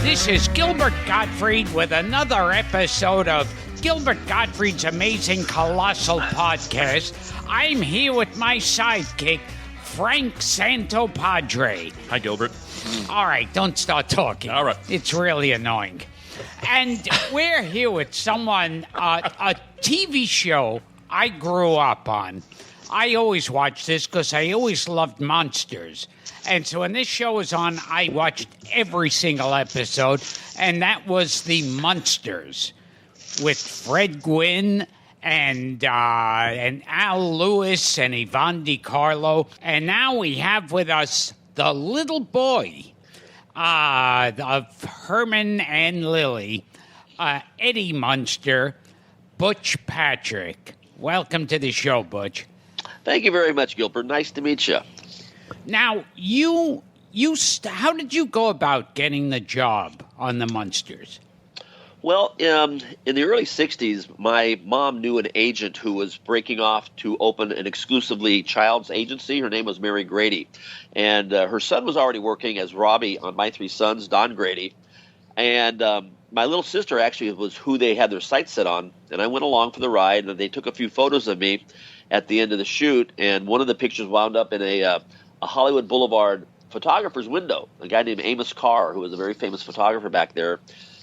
This is Gilbert Gottfried with another episode of Gilbert Gottfried's amazing Colossal podcast. I'm here with my sidekick, Frank Santopadre. Hi, Gilbert. All right, don't start talking. All right. It's really annoying. And we're here with someone, a TV show I grew up on. I always watched this because I always loved monsters. And so when this show was on, I watched every single episode, and that was The Munsters with Fred Gwynne and Al Lewis and Yvonne DiCarlo. And now we have with us the little boy of Herman and Lily, Eddie Munster, Butch Patrick. Welcome to the show, Butch. Thank you very much, Gilbert. Nice to meet you. Now, how did you go about getting the job on the Munsters? Well, in the early 60s, my mom knew an agent who was breaking off to open an exclusively child's agency. Her name was Mary Grady. And her son was already working as Robbie on My Three Sons, Don Grady. And my little sister actually was who they had their sights set on. And I went along for the ride, and they took a few photos of me at the end of the shoot. And one of the pictures wound up in a Hollywood Boulevard photographer's window, a guy named Amos Carr, who was a very famous photographer back there.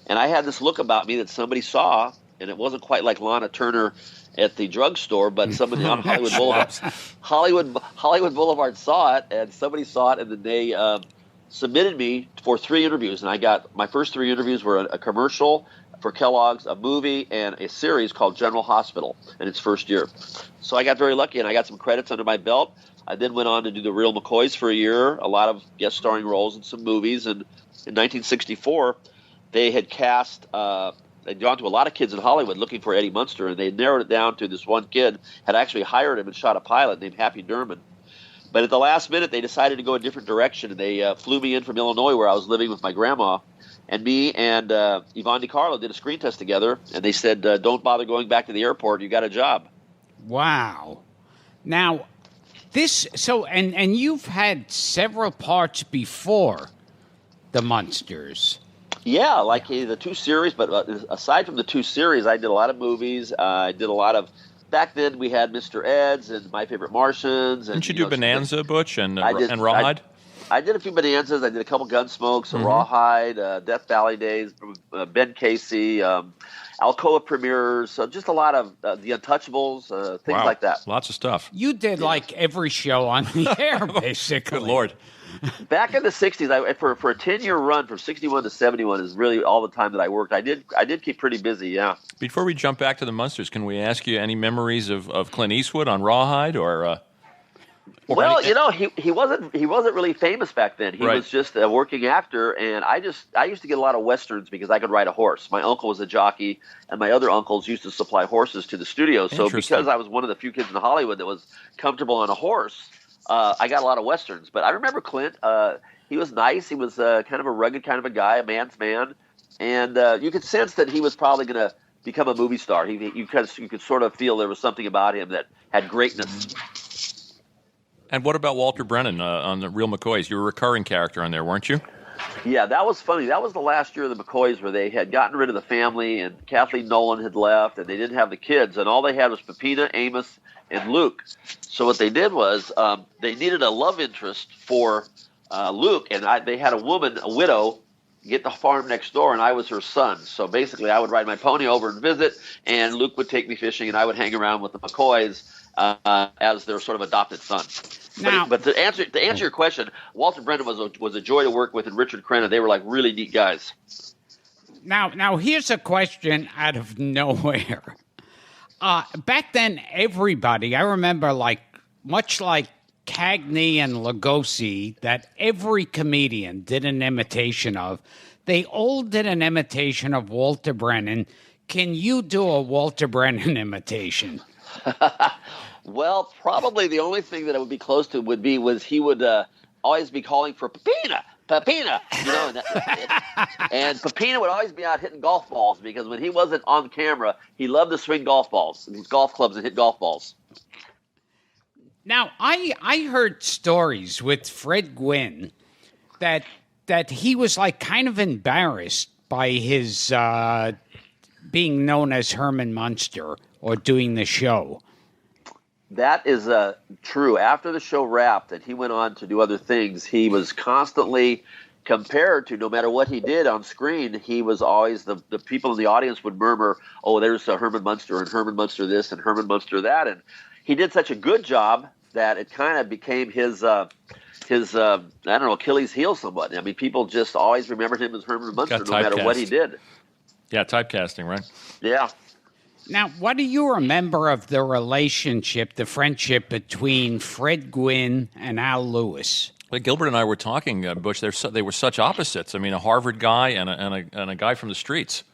And I had this look about me that somebody saw, and it wasn't quite like Lana Turner at the drugstore, but somebody on Hollywood Boulevard, Hollywood Boulevard saw it, and somebody saw it, and then they submitted me for 3 interviews. And I got my first 3 interviews were a commercial for Kellogg's, a movie, and a series called General Hospital in its first year. So I got very lucky, and I got some credits under my belt. I then went on to do The Real McCoys for a year, a lot of guest starring roles in some movies. And in 1964, they had cast, they'd gone to a lot of kids in Hollywood looking for Eddie Munster, and they narrowed it down to this one kid, had actually hired him and shot a pilot named Happy Durman. But at the last minute, they decided to go a different direction, and they flew me in from Illinois, where I was living with my grandma. And me and Yvonne DiCarlo did a screen test together, and they said, don't bother going back to the airport, you got a job. Wow. Now, and you've had several parts before the Munsters. Yeah, like the 2 series, but aside from the 2 series, I did a lot of movies. I did a lot of, back then we had Mr. Ed's and My Favorite Martians. And, Didn't you do Bonanza, Butch, and Rawhide? I did a few Bonanzas. I did a couple Gunsmokes, Rawhide, Death Valley Days, Ben Casey, Alcoa premieres, so just a lot of The Untouchables, things like that. Lots of stuff. You did like every show on the air, basically. Good Lord. Back in the 60s, for a 10-year run from 61 to 71 is really all the time that I worked. I did keep pretty busy, yeah. Before we jump back to the Munsters, can we ask you any memories of Clint Eastwood on Rawhide or well, he wasn't really famous back then. He was just a working actor, and I used to get a lot of westerns because I could ride a horse. My uncle was a jockey, and my other uncles used to supply horses to the studio. So because I was one of the few kids in Hollywood that was comfortable on a horse, I got a lot of westerns. But I remember Clint. He was nice. He was kind of a rugged kind of a guy, a man's man, and you could sense that he was probably going to become a movie star. You could sort of feel there was something about him that had greatness. And what about Walter Brennan on The Real McCoys? You were a recurring character on there, weren't you? Yeah, that was funny. That was the last year of the McCoys where they had gotten rid of the family, and Kathleen Nolan had left, and they didn't have the kids, and all they had was Pepina, Amos, and Luke. So what they did was they needed a love interest for Luke, and they had a woman, a widow, get the farm next door, and I was her son. So basically I would ride my pony over and visit, and Luke would take me fishing, and I would hang around with the McCoys as their sort of adopted son. Now, but to answer your question, Walter Brennan was a joy to work with, and Richard Crenna. They were like really neat guys. Now here's a question out of nowhere. Back then, everybody, I remember, much like Cagney and Lugosi, that every comedian did an imitation of. They all did an imitation of Walter Brennan. Can you do a Walter Brennan imitation? Well, probably the only thing that it would be close to was he would always be calling for Pepina, and Pepina would always be out hitting golf balls because when he wasn't on camera, he loved to swing golf balls and his golf clubs and hit golf balls. Now, I heard stories with Fred Gwynne that that he was like kind of embarrassed by his being known as Herman Munster or doing the show. That is true. After the show wrapped and he went on to do other things, he was constantly compared to, no matter what he did on screen, he was always, the people in the audience would murmur, oh, there's Herman Munster and Herman Munster this and Herman Munster that. And he did such a good job that it kind of became his I don't know, Achilles heel somewhat. I mean, people just always remembered him as Herman Munster no matter what he did. Yeah, typecasting, right? Yeah. Now, what do you remember of the relationship, the friendship between Fred Gwynne and Al Lewis? Well, Gilbert and I were talking, Butch. They were such opposites. I mean, a Harvard guy and a guy from the streets.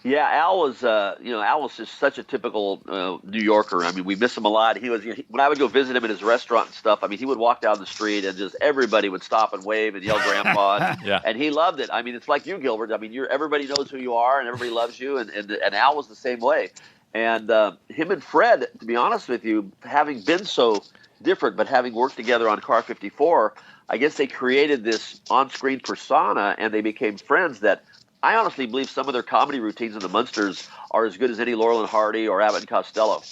Yeah, Al was just such a typical New Yorker. I mean, we miss him a lot. When I would go visit him in his restaurant and stuff, I mean, he would walk down the street and just everybody would stop and wave and yell "Grandpa," and he loved it. I mean, it's like you, Gilbert. I mean, everybody knows who you are and everybody loves you, and Al was the same way. And him and Fred, to be honest with you, having been so different, but having worked together on Car 54, I guess they created this on-screen persona, and they became friends that I honestly believe some of their comedy routines in the Munsters are as good as any Laurel and Hardy or Abbott and Costello.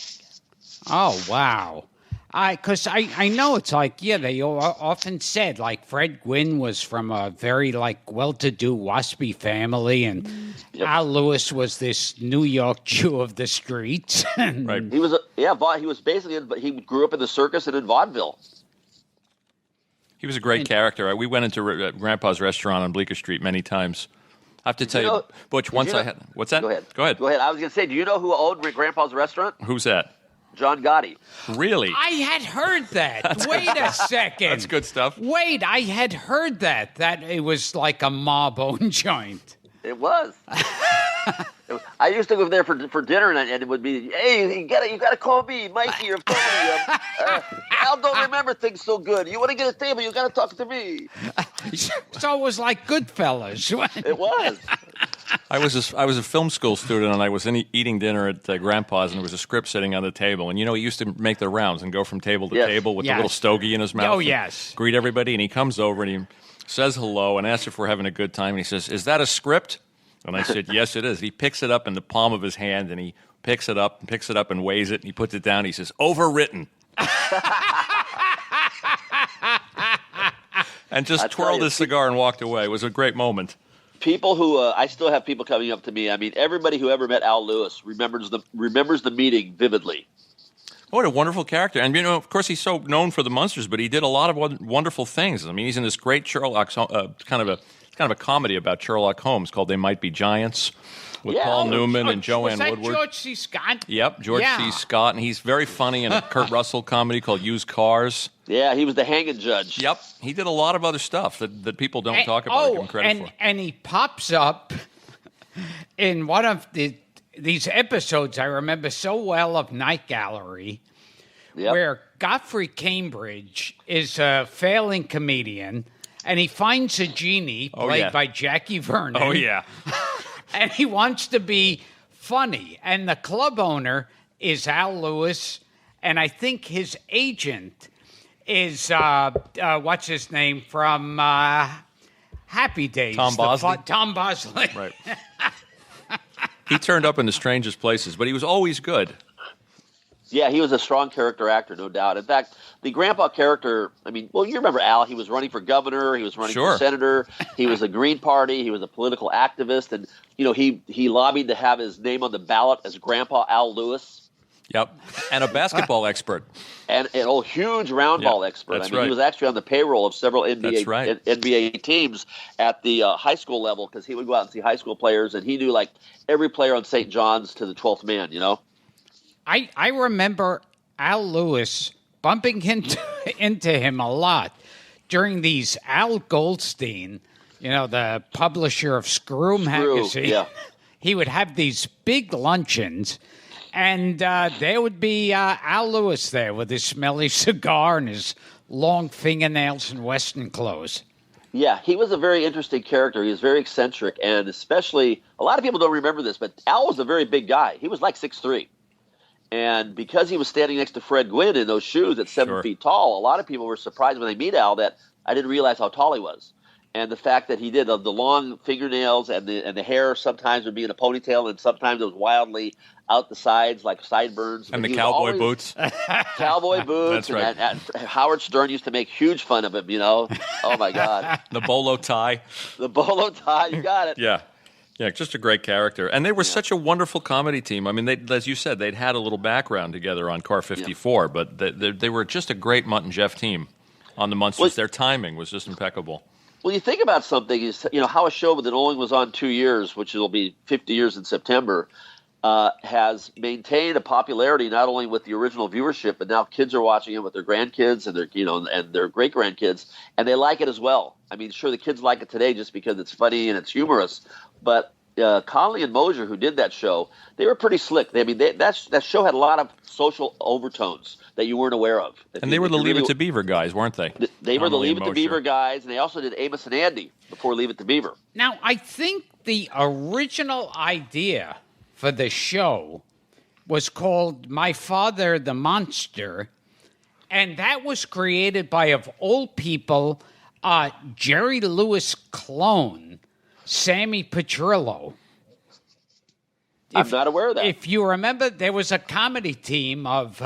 Oh, wow. Because I know it's like, yeah, they often said, like, Fred Gwynne was from a very, like, well-to-do waspy family, and Al Lewis was this New York Jew of the streets. Right. He was basically, he grew up in the circus and in vaudeville. He was a great character. We went into Grandpa's restaurant on Bleecker Street many times. I have to tell you, Butch, once I had... What's that? Go ahead. I was going to say, do you know who owned Grandpa's restaurant? Who's that? John Gotti. Really? I had heard that. Wait a second. That's good stuff. Wait, I had heard that it was like a mob-owned joint. It was. I used to go there for dinner, and it would be, hey, you gotta call me, Mikey or Tony. Al don't remember things so good. You want to get a table, you gotta talk to me. So it was like Goodfellas. It was. I was a film school student, and I was eating dinner at Grandpa's, and there was a script sitting on the table. And, he used to make the rounds and go from table to table with the little stogie in his mouth. Oh, yes. Greet everybody, and he comes over, and he says hello and asks if we're having a good time. And he says, is that a script? And I said, yes, it is. He picks it up in the palm of his hand, and he picks it up and weighs it, and he puts it down. He says, overwritten. And just twirled his cigar and walked away. It was a great moment. People who I still have people coming up to me. I mean, everybody who ever met Al Lewis remembers the meeting vividly. What a wonderful character. And, of course, he's so known for the Munsters, but he did a lot of wonderful things. I mean, he's in this great Sherlock, kind of a comedy about Sherlock Holmes called They Might Be Giants with Paul Newman and Joanne Woodward. Was that George C. Scott? Yep, George C. Scott. And he's very funny in a Kurt Russell comedy called Used Cars. Yeah, he was the hanging judge. Yep. He did a lot of other stuff that people don't talk about or give him credit for. And he pops up in one of these episodes I remember so well of Night Gallery, where Godfrey Cambridge is a failing comedian, and he finds a genie played by Jackie Vernon. Oh, yeah. And he wants to be funny. And the club owner is Al Lewis, and I think his agent is, what's his name, from Happy Days. Tom Bosley? Tom Bosley. Right. He turned up in the strangest places, but he was always good. Yeah, he was a strong character actor, no doubt. In fact, the Grandpa character, I mean, well, you remember Al. He was running for governor. He was running for senator. He was a Green Party. He was a political activist. And, he lobbied to have his name on the ballot as Grandpa Al Lewis. Yep, and a basketball expert. And a huge round ball expert. That's right. He was actually on the payroll of several NBA teams at the high school level because he would go out and see high school players, and he knew, like, every player on St. John's to the 12th man, I remember Al Lewis bumping into him a lot during these Al Goldstein, the publisher of Screw magazine. Yeah. He would have these big luncheons, and there would be Al Lewis there with his smelly cigar and his long fingernails and Western clothes. Yeah, he was a very interesting character. He was very eccentric, and especially, a lot of people don't remember this, but Al was a very big guy. He was like 6'3". And because he was standing next to Fred Gwynne in those shoes at 7 feet tall, a lot of people were surprised when they meet Al that I didn't realize how tall he was. And the fact that he did the long fingernails and the hair sometimes would be in a ponytail, and sometimes it was wildly out the sides like sideburns. And But the he was cowboy always- boots. Cowboy boots. That's right. And Howard Stern used to make huge fun of him, Oh, my God. The bolo tie. The bolo tie, you got it. Yeah. Yeah, just a great character. And they were such a wonderful comedy team. I mean, as you said, they'd had a little background together on Car 54, but they were just a great Mutt and Jeff team on the Munsters. Their timing was just impeccable. Well, you think about something is, how a show that only was on 2 years, which will be 50 years in September, has maintained a popularity not only with the original viewership, but now kids are watching it with their grandkids and their great grandkids, and they like it as well. I mean, sure, the kids like it today just because it's funny and it's humorous, but Conley and Mosier, who did that show, they were pretty slick. That show had a lot of social overtones that you weren't aware of. And they were the Leave It to Beaver guys, weren't they? They were the Conley Leave and It to Mosier. Beaver guys, and they also did Amos and Andy before Leave It to Beaver. Now, I think the original idea for the show was called My Father the Monster, and that was created by, of all people, Jerry Lewis clone, Sammy Petrillo. I'm not aware of that. If you remember, there was a comedy team of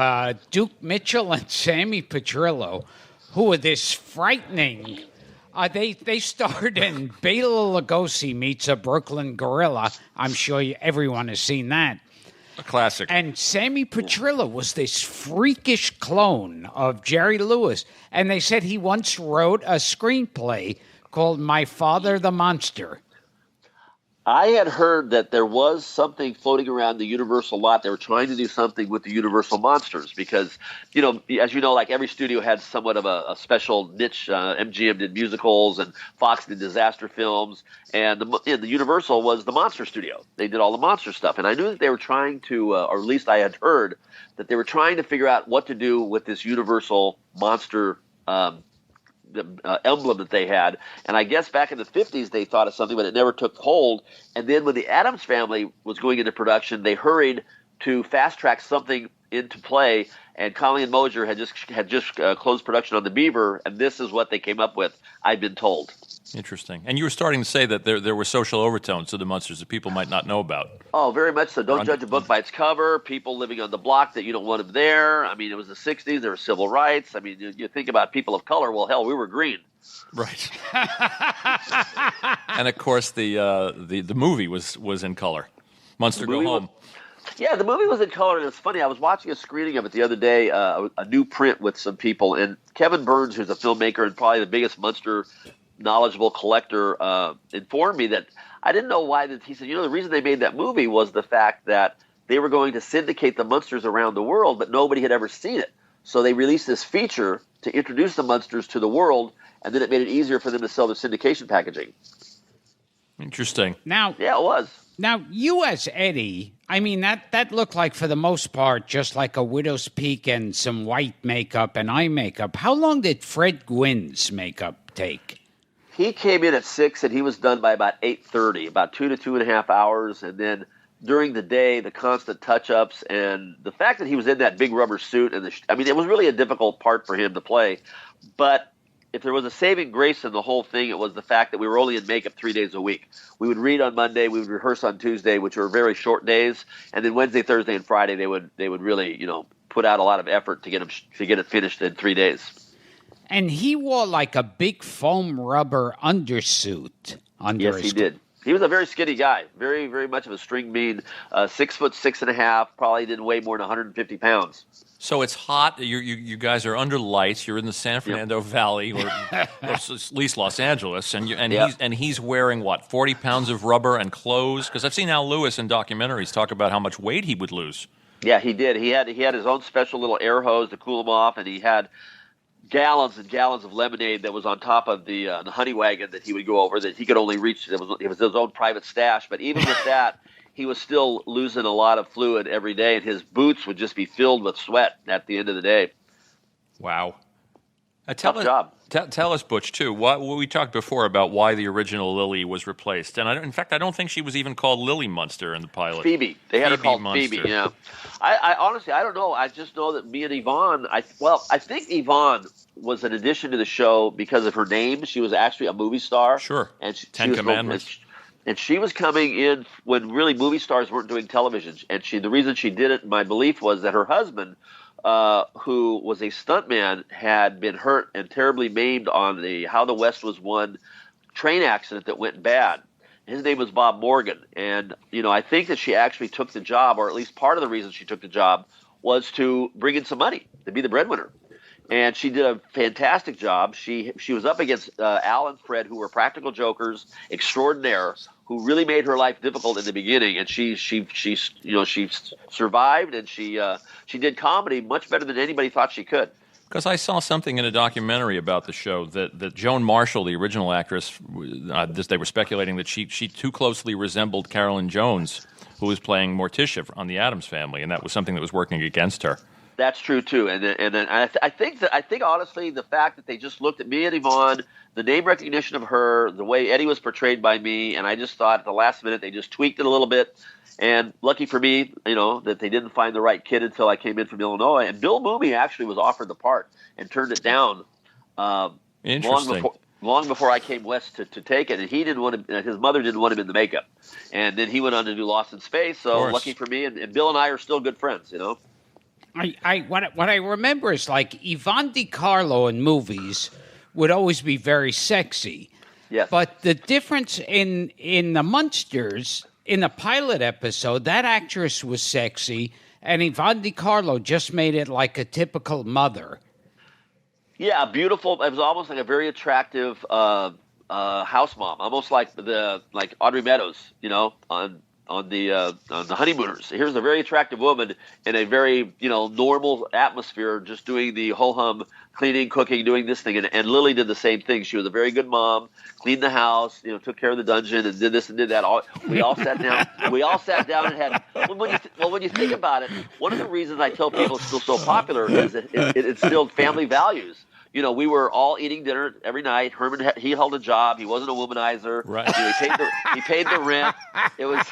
Duke Mitchell and Sammy Petrillo, who were this frightening. They starred in Bela Lugosi Meets a Brooklyn Gorilla. I'm sure everyone has seen that. A classic. And Sammy Petrillo was this freakish clone of Jerry Lewis. And they said he once wrote a screenplay called My Father the Monster. I had heard that there was something floating around the Universal lot. They were trying to do something with the Universal monsters because, as you know, like every studio had somewhat of a special niche. MGM did musicals and Fox did disaster films. And the Universal was the monster studio. They did all the monster stuff. And I knew that they were trying to, or at least I had heard, that they were trying to figure out what to do with this Universal monster emblem that they had. And I guess back in the 50s they thought of something, but it never took hold. And then when the Addams Family was going into production, they hurried to fast track something into play. And Conley and Mosier had just closed production on The Beaver, and this is what they came up with, I've been told. Interesting. And you were starting to say that there were social overtones to the Munsters that people might not know about. Oh, very much so. Don't judge a book by its cover. People living on the block that you don't want them there. I mean, it was the 60s. There were civil rights. I mean, you think about people of color. Well, hell, we were green. Right. And, of course, the movie was in color. Munster Go Home. Yeah, the movie was in color, and it's funny. I was watching a screening of it the other day, a new print with some people, and Kevin Burns, who's a filmmaker and probably the biggest Munster knowledgeable collector, informed me that I didn't know why. He said, the reason they made that movie was the fact that they were going to syndicate the Munsters around the world, but nobody had ever seen it. So they released this feature to introduce the Munsters to the world, and then it made it easier for them to sell their syndication packaging. Interesting. Now, yeah, it was. Now, you as Eddie, I mean, that looked like, for the most part, just like a widow's peak and some white makeup and eye makeup. How long did Fred Gwynn's makeup take? He came in at 6, and he was done by about 8:30, about 2 to 2.5 hours. And then during the day, the constant touch-ups and the fact that he was in that big rubber suit. And it was really a difficult part for him to play. But if there was a saving grace in the whole thing, it was the fact that we were only in makeup 3 days a week. We would read on Monday, we would rehearse on Tuesday, which were very short days, and then Wednesday, Thursday, and Friday they would really put out a lot of effort to get it finished in 3 days. And he wore like a big foam rubber undersuit under Yes, his he did. He was a very skinny guy, very, very much of a string bean, 6'6.5", probably didn't weigh more than 150 pounds. So it's hot. You guys are under lights. You're in the San Fernando Valley, or at least Los Angeles, and he's wearing what, 40 pounds of rubber and clothes? Because I've seen Al Lewis in documentaries talk about how much weight he would lose. Yeah, he did. He had his own special little air hose to cool him off, and he had gallons and gallons of lemonade that was on top of the honey wagon that he would go over that he could only reach. It was his own private stash. But even with that, he was still losing a lot of fluid every day, and his boots would just be filled with sweat at the end of the day. Wow. Tough job. Tell us, Butch, too. What we talked before about why the original Lily was replaced, and in fact, I don't think she was even called Lily Munster in the pilot. Phoebe. They had her called Munster. Phoebe. Yeah. I honestly, I don't know. I just know that me and Yvonne. I think Yvonne was an addition to the show because of her name. She was actually a movie star. Sure. And Ten Commandments. And she was coming in when really movie stars weren't doing television. And the reason she did it, my belief, was that her husband, who was a stuntman, had been hurt and terribly maimed on the How the West Was Won train accident that went bad. His name was Bob Morgan. And, I think that she actually took the job, or at least part of the reason she took the job, was to bring in some money, to be the breadwinner. And she did a fantastic job. She was up against Al and Fred, who were practical jokers extraordinaire, who really made her life difficult in the beginning. And she survived, and she did comedy much better than anybody thought she could. Because I saw something in a documentary about the show that Joan Marshall, the original actress, they were speculating that she too closely resembled Carolyn Jones, who was playing Morticia on The Addams Family, and that was something that was working against her. That's true too, and I think honestly the fact that they just looked at me and Yvonne, the name recognition of her, the way Eddie was portrayed by me, and I just thought at the last minute they just tweaked it a little bit. And lucky for me, that they didn't find the right kid until I came in from Illinois. And Bill Mumy actually was offered the part and turned it down long before I came west to take it. And he didn't want his mother didn't want him in the makeup. And then he went on to do Lost in Space. So lucky for me, and Bill and I are still good friends. What I remember is like Yvonne DiCarlo in movies would always be very sexy. Yes. But the difference in the Munsters, in the pilot episode, that actress was sexy, and Yvonne DiCarlo just made it like a typical mother. Yeah, beautiful. It was almost like a very attractive house mom, almost like Audrey Meadows, on the Honeymooners. Here's a very attractive woman in a very normal atmosphere, just doing the ho hum, cleaning, cooking, doing this thing. And Lily did the same thing. She was a very good mom, cleaned the house, took care of the dungeon, and did this and did that. We all sat down. And had. When you think about it, one of the reasons I tell people it's still so popular is that it instilled family values. We were all eating dinner every night. Herman, he held a job. He wasn't a womanizer. Right. He paid the rent. It was.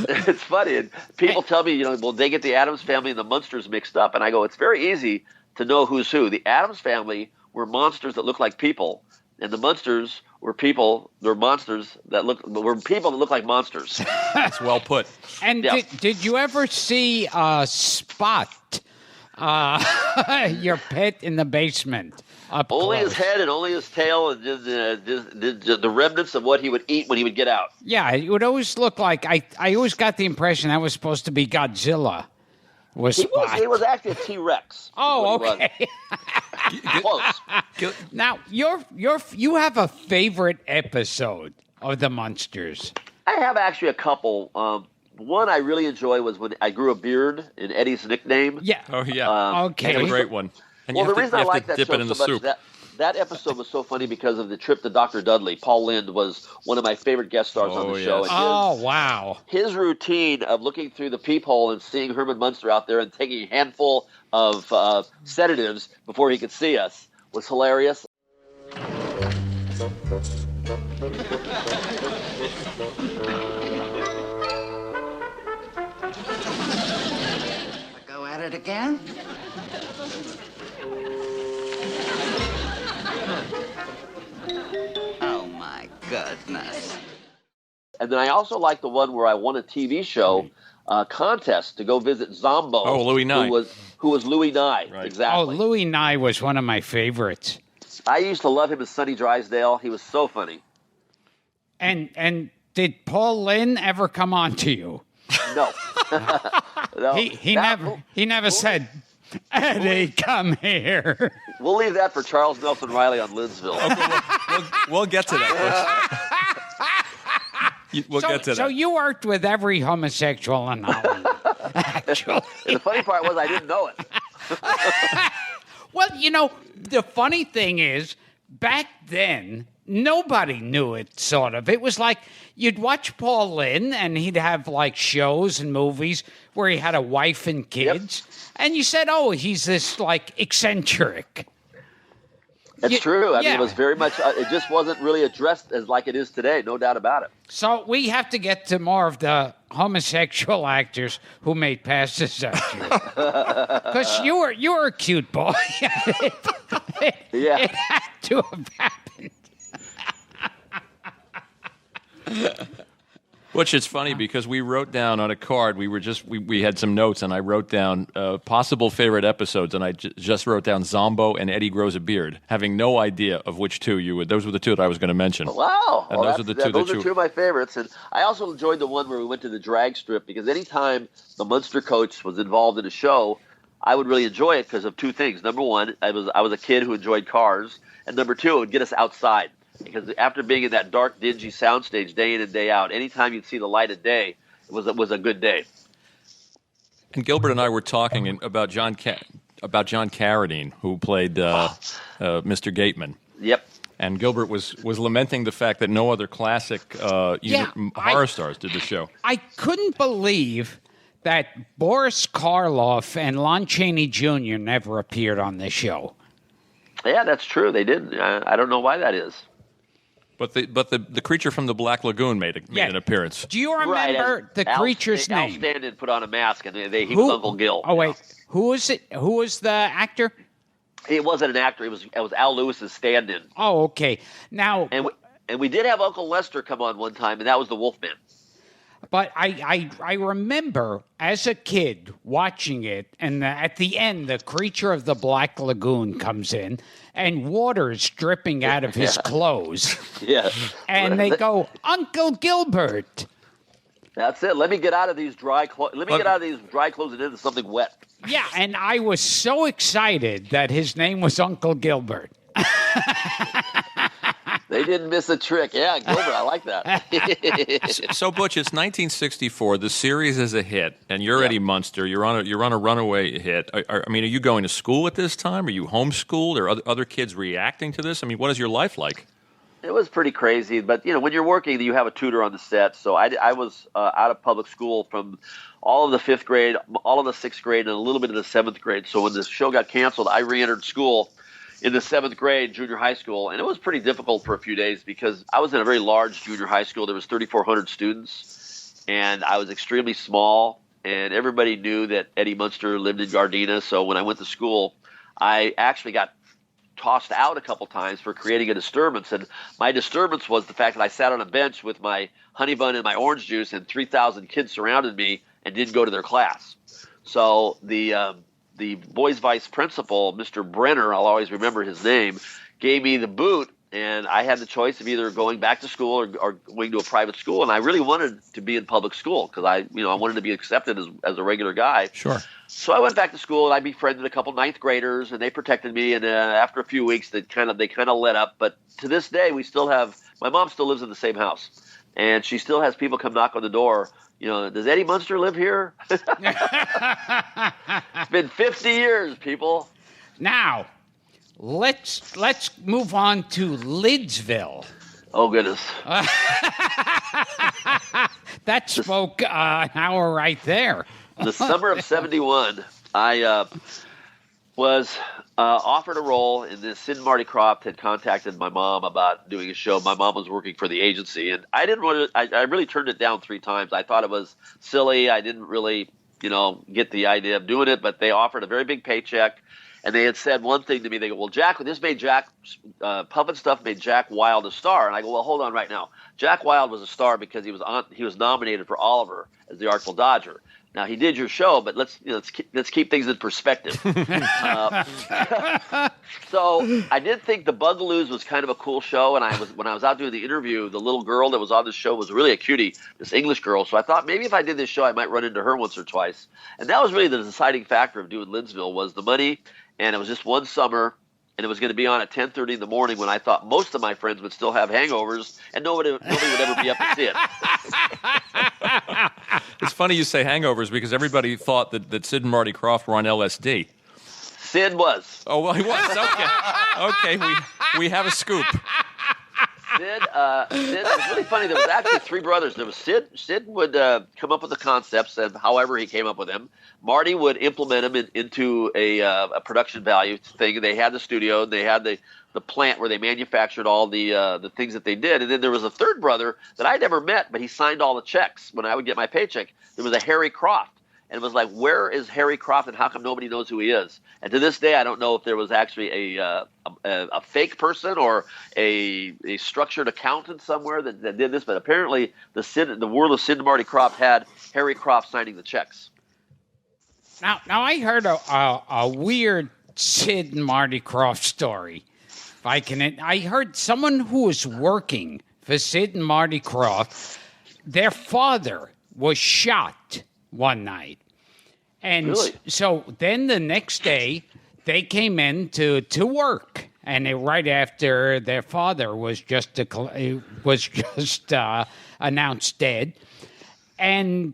It's funny. And people tell me, they get the Addams Family and the Munsters mixed up, and I go, it's very easy to know who's who. The Addams Family were monsters that look like people, and the Munsters were people. They're monsters that were people that look like monsters. That's well put. And yeah. Did you ever see Spot? Your pet in the basement. Only his head and only his tail, and just the remnants of what he would eat when he would get out. Yeah, it would always look like I always got the impression that was supposed to be Godzilla. He was actually a T-Rex. Oh, okay. Close. Now, you have a favorite episode of the Munsters? I have actually a couple. One I really enjoy was when I grew a beard in Eddie's nickname. Yeah. Oh, yeah. Okay. That's a great one. And the reason I like that dip show it in so the much, soup. that episode was so funny because of the trip to Dr. Dudley. Paul Lynde was one of my favorite guest stars on the show. And wow. His routine of looking through the peephole and seeing Herman Munster out there and taking a handful of sedatives before he could see us was hilarious. Go at it again? Oh, my goodness. And then I also like the one where I won a TV show contest to go visit Zombo. Oh, Louis Nye. Who was Louis Nye, right. Exactly. Oh, Louis Nye was one of my favorites. I used to love him as Sonny Drysdale. He was so funny. And did Paul Lynde ever come on to you? No. No. He never said, Eddie, come here. We'll leave that for Charles Nelson Riley on Lidsville. Okay, we'll get to that. We'll get to that. So you worked with every homosexual in Holland, actually. And the funny part was I didn't know it. Well, the funny thing is, back then, nobody knew it, sort of. It was like you'd watch Paul Lynde, and he'd have, like, shows and movies where he had a wife and kids. Yep. And you said, oh, he's this, like, eccentric. It's true. I mean, yeah. it was very much. It just wasn't really addressed as like it is today. No doubt about it. So we have to get to more of the homosexual actors who made passes at you. Because you were a cute boy. It had to have happened. Which it's funny because we wrote down on a card, we had some notes, and I wrote down possible favorite episodes, and I just wrote down Zombo and Eddie Grows a Beard, having no idea of which two you would. Those were the two that I was going to mention. Wow. And those are two of my favorites. And I also enjoyed the one where we went to the drag strip, because anytime the Munster coach was involved in a show, I would really enjoy it because of two things. Number one, I was a kid who enjoyed cars, and number two, it would get us outside. Because after being in that dark, dingy soundstage day in and day out, anytime you'd see the light of day, it was a good day. And Gilbert and I were talking about John Carradine, who played Mr. Gateman. Yep. And Gilbert was lamenting the fact that no other classic horror stars did the show. I couldn't believe that Boris Karloff and Lon Chaney Jr. never appeared on this show. Yeah, that's true. They didn't. I don't know why that is. But the creature from the Black Lagoon made an appearance. Do you remember the creature's name? Al Stanton put on a mask, and he was Uncle Gil. Oh, wait. Who was it? Who was the actor? It wasn't an actor. It was Al Lewis's stand-in. Oh, okay. Now, and we did have Uncle Lester come on one time, and that was the Wolfman. But I remember as a kid watching it, and at the end, the creature of the Black Lagoon comes in, and water is dripping out of his clothes. Yeah. And they go, Uncle Gilbert. That's it. Let me get out of these dry clothes. Let me get out of these dry clothes and into something wet. Yeah, and I was so excited that his name was Uncle Gilbert. They didn't miss a trick. Yeah, Gilbert, I like that. So, Butch, it's 1964. The series is a hit, and you're Eddie Munster. You're on a runaway hit. Are you going to school at this time? Are you homeschooled? Are other kids reacting to this? I mean, what is your life like? It was pretty crazy, but when you're working, you have a tutor on the set. So I was out of public school from all of the fifth grade, all of the sixth grade, and a little bit of the seventh grade. So when the show got canceled, I re-entered school in the seventh grade, junior high school, and it was pretty difficult for a few days because I was in a very large junior high school. There was 3,400 students, and I was extremely small, and everybody knew that Eddie Munster lived in Gardena. So when I went to school, I actually got tossed out a couple times for creating a disturbance, and my disturbance was the fact that I sat on a bench with my honey bun and my orange juice, and 3,000 kids surrounded me and didn't go to their class. So the boys' vice principal, Mr. Brenner, I'll always remember his name, gave me the boot, and I had the choice of either going back to school or going to a private school. And I really wanted to be in public school because I wanted to be accepted as a regular guy. Sure. So I went back to school, and I befriended a couple ninth graders, and they protected me. And after a few weeks, they kind of let up. But to this day, we still have – my mom still lives in the same house, and she still has people come knock on the door. Does Eddie Munster live here? It's been 50 years, people. Now, let's move on to Lidsville. Oh, goodness. That spoke an hour right there. The summer of 71, I was offered a role in this. Sid and Marty Krofft had contacted my mom about doing a show. My mom was working for the agency, and I didn't want to. I really turned it down 3 times. I thought it was silly. I didn't really, get the idea of doing it. But they offered a very big paycheck, and they had said one thing to me. They go, "Well, Jack, this made Jack Puffin stuff made Jack Wilde a star." And I go, "Well, hold on, right now. Jack Wilde was a star because he was nominated for Oliver as the Artful Dodger." Now, he did your show, but let's keep things in perspective. So I did think the Bugaloos was kind of a cool show, and when I was out doing the interview, the little girl that was on the show was really a cutie, this English girl. So I thought maybe if I did this show, I might run into her once or twice. And that was really the deciding factor of doing Lidsville was the money, and it was just one summer, and it was going to be on at 10:30 in the morning when I thought most of my friends would still have hangovers, and nobody would ever be up to see it. It's funny you say hangovers because everybody thought that Sid and Marty Krofft were on LSD. Sid was. Oh, well, he was. Okay. Okay, we have a scoop. Sid, it was really funny. There was actually 3 brothers. There was Sid. Sid would come up with the concepts, and however he came up with them. Marty would implement them into a production value thing. They had the studio, and they had the the plant where they manufactured all the things that they did. And then there was a third brother that I never met, but he signed all the checks when I would get my paycheck. There was a Harry Croft. And it was like, where is Harry Croft, and how come nobody knows who he is? And to this day, I don't know if there was actually a fake person or a structured accountant somewhere that did this. But apparently, the world of Sid and Marty Krofft had Harry Croft signing the checks. Now I heard a weird Sid and Marty Krofft story. I heard someone who was working for Sid and Marty Krofft, their father was shot one night. And really? So then the next day, they came in to work, and right after their father was just announced dead, and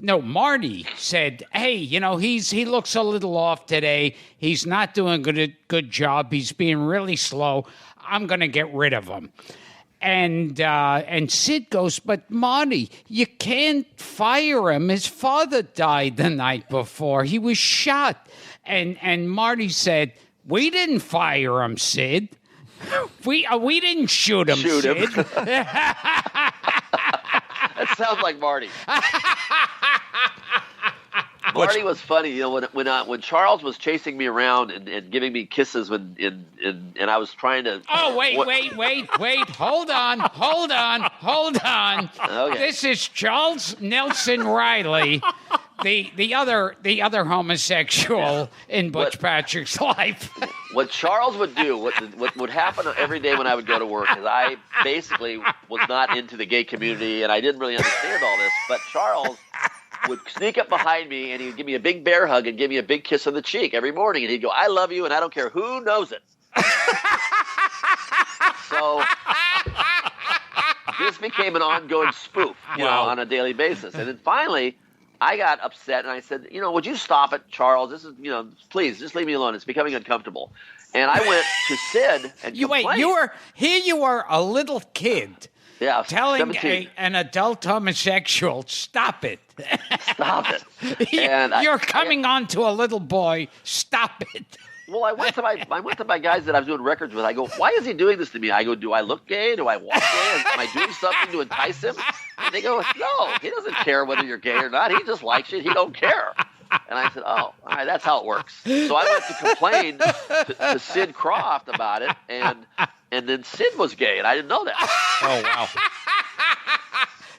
Marty said, "Hey, he looks a little off today. He's not doing a good job. He's being really slow. I'm going to get rid of him." And Sid goes, "But Marty, you can't fire him. His father died the night before. He was shot." And Marty said, "We didn't fire him, Sid. We didn't shoot him, Sid." That sounds like Marty. Marty was funny, when Charles was chasing me around and giving me kisses and I was trying to. Oh wait! Hold on. Okay. This is Charles Nelson Riley, the other homosexual in Butch Patrick's life. What Charles would do, what would happen every day when I would go to work, is I basically was not into the gay community and I didn't really understand all this, but Charles would sneak up behind me and he would give me a big bear hug and give me a big kiss on the cheek every morning, and he'd go, "I love you and I don't care who knows it." So this became an ongoing spoof, on a daily basis. And then finally I got upset and I said, "Would you stop it, Charles? This is, please just leave me alone. It's becoming uncomfortable." And I went to Sid and complained. You were a little kid. Yeah, telling 17. an adult homosexual, "Stop it." Stop it. And You're coming on to a little boy. Stop it. Well, I went to my guys that I was doing records with. I go, "Why is he doing this to me?" I go, "Do I look gay? Do I walk gay? Am I doing something to entice him?" And they go, "No, he doesn't care whether you're gay or not. He just likes you. He don't care." And I said, "Oh, all right, that's how it works." So I went to complain to Sid Krofft about it, and then Sid was gay, and I didn't know that. Oh, wow.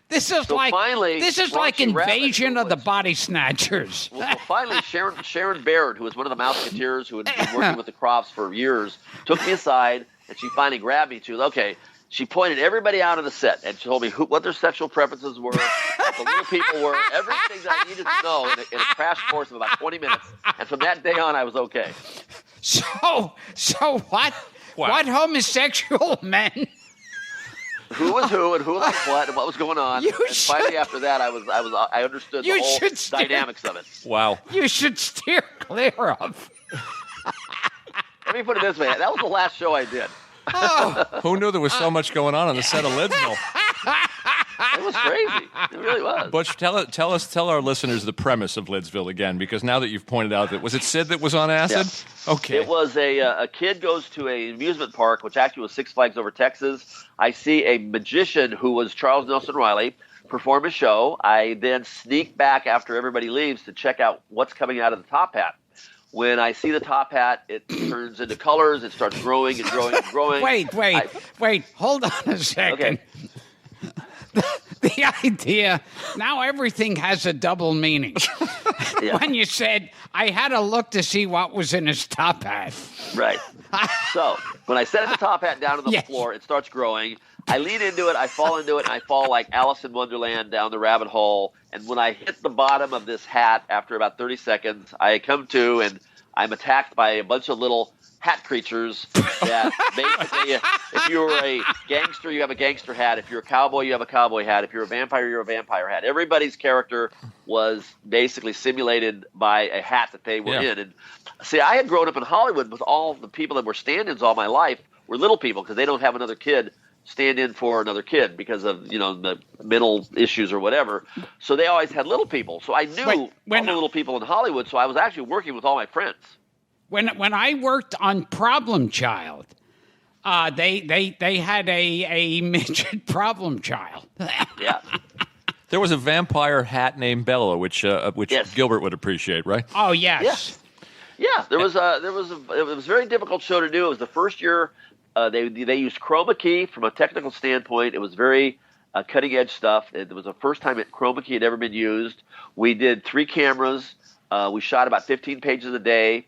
This is like Invasion of the Body Snatchers. Well, finally, Sharon Baird, who was one of the Mouseketeers who had been working with the Crofts for years, took me aside, and she finally grabbed me to, she pointed everybody out of the set and told me what their sexual preferences were, what the little people were, everything that I needed to know in a crash course of about 20 minutes. And from that day on, I was okay. So what? Wow. What homosexual men? Who was who and who liked what and what was going on. Finally, after that, I understood the whole dynamics of it. Wow. You should steer clear of. Let me put it this way. That was the last show I did. Oh. Who knew there was so much going on the set of Lidsville? It was crazy. It really was. Butch, tell our listeners the premise of Lidsville again, because now that you've pointed out was it Sid that was on acid? Yeah. Okay. It was a kid goes to an amusement park, which actually was Six Flags Over Texas. I see a magician who was Charles Nelson Riley perform a show. I then sneak back after everybody leaves to check out what's coming out of the top hat. When I see the top hat, it turns into colors. It starts growing and growing and growing. Wait. Hold on a second. Okay. The idea, now everything has a double meaning. Yeah. When you said, I had to look to see what was in his top hat. Right. So when I set the top hat down on the floor, it starts growing. I lean into it, I fall into it, and I fall like Alice in Wonderland down the rabbit hole. And when I hit the bottom of this hat after about 30 seconds, I come to and I'm attacked by a bunch of little hat creatures that basically, if you're a gangster, you have a gangster hat. If you're a cowboy, you have a cowboy hat. If you're a vampire, you're a vampire hat. Everybody's character was basically simulated by a hat that they were in. And see, I had grown up in Hollywood with all the people that were stand-ins all my life were little people because they don't have another kid stand in for another kid because of, the mental issues or whatever. So they always had little people. So I knew all the little people in Hollywood, so I was actually working with all my friends. When I worked on Problem Child, they had a midget problem child. Yeah. There was a vampire hat named Bella, which Yes. Gilbert would appreciate, right? Oh yes. Yeah, it was a very difficult show to do. It was the first year they used chroma key from a technical standpoint. It was very cutting edge stuff. It was the first time that chroma key had ever been used. We did 3 cameras. We shot about 15 pages a day.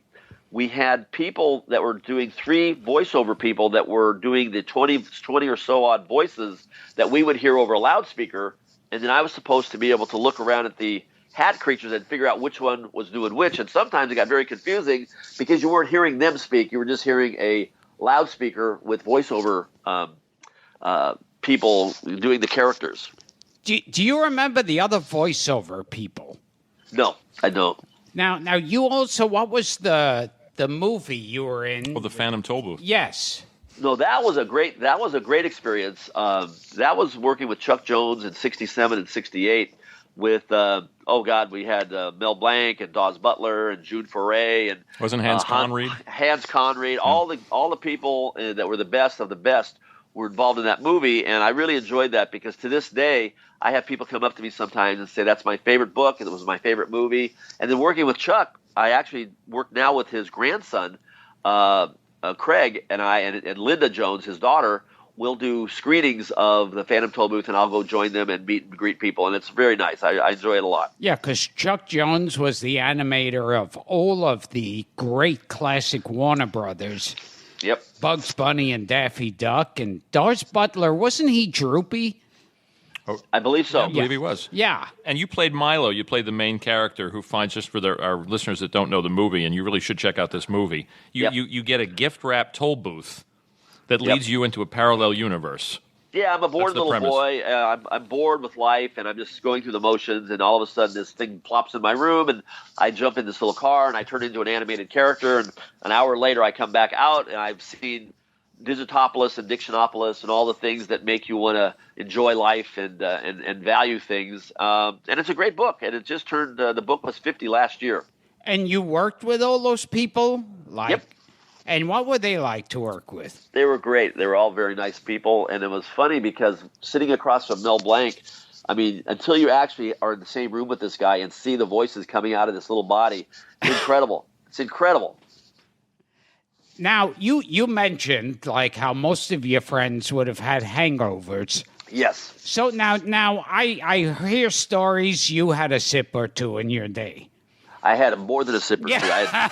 We had people that were doing 3 voiceover people that were doing the 20 or so odd voices that we would hear over a loudspeaker. And then I was supposed to be able to look around at the hat creatures and figure out which one was doing which. And sometimes it got very confusing because you weren't hearing them speak. You were just hearing a loudspeaker with voiceover people doing the characters. Do you remember the other voiceover people? No, I don't. Now you also, what was the movie you were in? Oh, the Phantom Tollbooth. Yes. No, that was a great experience. That was working with Chuck Jones in '67 and '68 with we had Mel Blanc and Dawes Butler and June Foray and Wasn't Hans Conried? Hans Conried, all the people that were the best of the best were involved in that movie, and I really enjoyed that because to this day I have people come up to me sometimes and say that's my favorite book and it was my favorite movie. And then working with Chuck, I actually work now with his grandson, Craig, and I and Linda Jones, his daughter, will do screenings of the Phantom Tollbooth, and I'll go join them and meet and greet people, and it's very nice. I enjoy it a lot. Yeah, because Chuck Jones was the animator of all of the great classic Warner Brothers. Yep. Bugs Bunny and Daffy Duck, and Dawes Butler, wasn't he Droopy? I believe so. I believe he was. Yeah. And you played Milo. You played the main character who finds, just for our listeners that don't know the movie, and you really should check out this movie. You get a gift-wrapped toll booth that leads you into a parallel universe. Yeah, I'm a bored little boy. I'm bored with life, and I'm just going through the motions, and all of a sudden this thing plops in my room, and I jump in this little car, and I turn into an animated character, and an hour later I come back out, and I've seen Digitopolis and Dictionopolis and all the things that make you want to enjoy life and value things. And it's a great book, and it just turned the book was 50 last year. And you worked with all those people? Yep. And what were they like to work with? They were great. They were all very nice people, and it was funny because sitting across from Mel Blanc, I mean, until you actually are in the same room with this guy and see the voices coming out of this little body, it's incredible. It's incredible. Now, you mentioned like how most of your friends would have had hangovers. Yes. So now I hear stories you had a sip or two in your day. I had more than a sip or two. Yeah.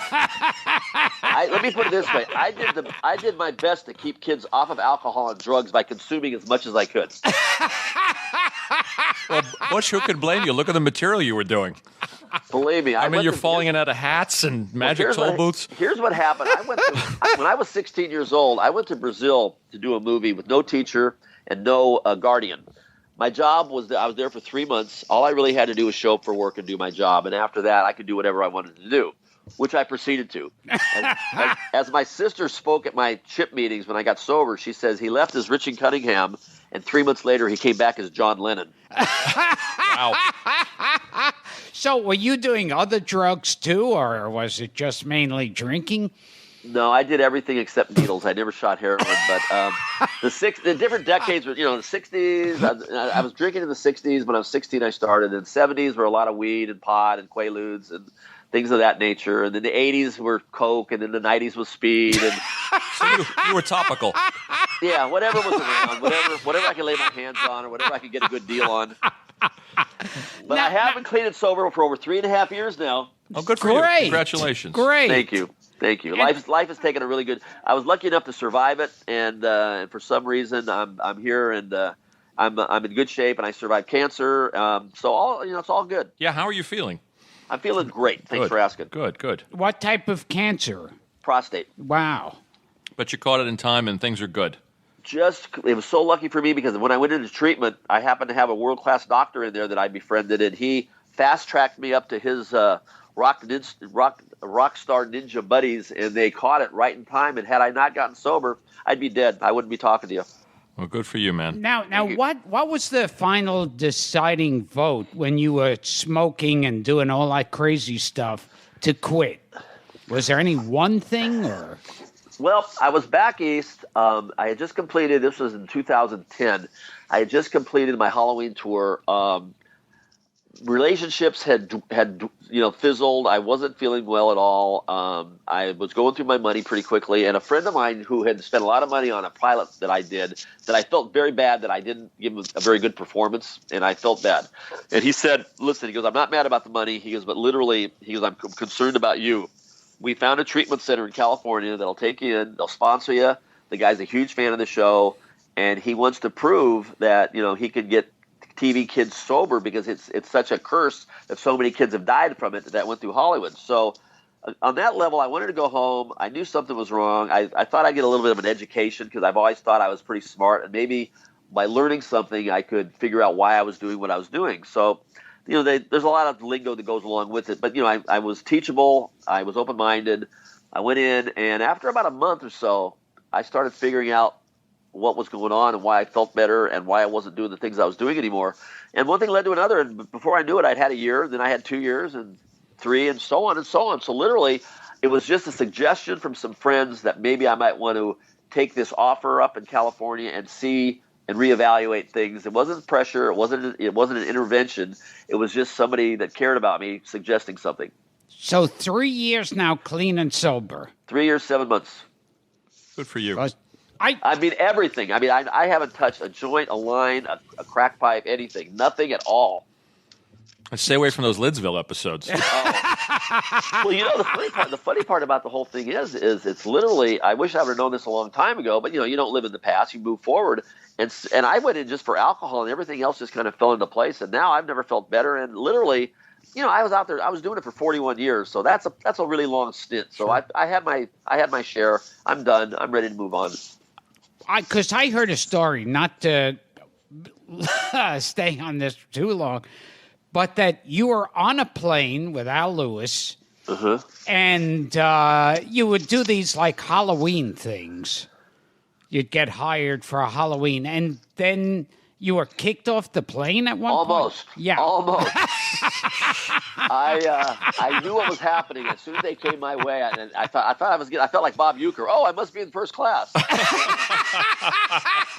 Let me put it this way: I did my best to keep kids off of alcohol and drugs by consuming as much as I could. Well, Butch, who could blame you? Look at the material you were doing. Believe me, I mean, you're falling in out of hats and magic toll booths. Here's what happened. When I was 16 years old, I went to Brazil to do a movie with no teacher and no guardian. My job was that I was there for 3 months. All I really had to do was show up for work and do my job. And after that, I could do whatever I wanted to do, which I proceeded to. As my sister spoke at my CHIP meetings when I got sober, she says he left as Richard Cunningham, and 3 months later he came back as John Lennon. Wow. So were you doing other drugs too, or was it just mainly drinking? No, I did everything except needles. I never shot heroin, but the different decades were, the 60s. I was drinking in the 60s. When I was 16, I started. In the 70s were a lot of weed and pot and Quaaludes and things of that nature. And then the 80s were coke, and then the 90s was speed. And So you were topical. yeah, whatever was around, whatever I could lay my hands on, or whatever I could get a good deal on. But I have been clean and sober for over 3.5 years now. Oh, good for you. Great. Congratulations. Great. Thank you. Life has taken a really good. I was lucky enough to survive it, and for some reason I'm here, and I'm in good shape, and I survived cancer. So it's all good. Yeah, how are you feeling? I'm feeling great. Thanks for asking. Good. What type of cancer? Prostate. Wow. But you caught it in time, and things are good. It was so lucky for me because when I went into treatment, I happened to have a world-class doctor in there that I befriended, and he fast-tracked me up to his rock star ninja buddies, and they caught it right in time. And had I not gotten sober, I'd be dead. I wouldn't be talking to you. Well, good for you, man. Now, what was the final deciding vote when you were smoking and doing all that crazy stuff to quit? Was there any one thing or? Well, I was back east. I had just completed, this was in 2010. I had just completed my Halloween tour. Relationships had fizzled. I wasn't feeling well at all. I was going through my money pretty quickly, and a friend of mine who had spent a lot of money on a pilot that I did, that I felt very bad that I didn't give him a very good performance, and I felt bad. And he said, "Listen," he goes, "I'm not mad about the money." He goes, "But literally," he goes, "I'm concerned about you. We found a treatment center in California that'll take you in. They'll sponsor you. The guy's a huge fan of the show, and he wants to prove that he could get TV kids sober because it's such a curse that so many kids have died from it that went through Hollywood." So on that level, I wanted to go home. I knew something was wrong. I thought I'd get a little bit of an education because I've always thought I was pretty smart, and maybe by learning something, I could figure out why I was doing what I was doing. So, there's a lot of lingo that goes along with it. But, I was teachable. I was open-minded. I went in, and after about a month or so, I started figuring out what was going on and why I felt better and why I wasn't doing the things I was doing anymore. And one thing led to another. And before I knew it, I'd had a year, then I had 2 years and 3 and so on and so on. So literally it was just a suggestion from some friends that maybe I might want to take this offer up in California and see and reevaluate things. It wasn't pressure. It wasn't an intervention. It was just somebody that cared about me suggesting something. So 3 years now, clean and sober. 3 years, 7 months. Good for you. I mean, everything. I mean, I haven't touched a joint, a line, a crack pipe, anything. Nothing at all. Stay away from those Lidsville episodes. Well, the funny part about the whole thing is it's literally, I wish I would have known this a long time ago, but, you don't live in the past. You move forward. And I went in just for alcohol, and everything else just kind of fell into place. And now I've never felt better. And literally, I was out there. I was doing it for 41 years. So that's a really long stint. So sure. I had my share. I'm done. I'm ready to move on. Because I heard a story, not to stay on this too long, but that you were on a plane with Al Lewis, and you would do these like Halloween things. You'd get hired for a Halloween, and then you were kicked off the plane at one point? Yeah. Almost. I knew what was happening as soon as they came my way. I felt like Bob Euchre. Oh, I must be in first class.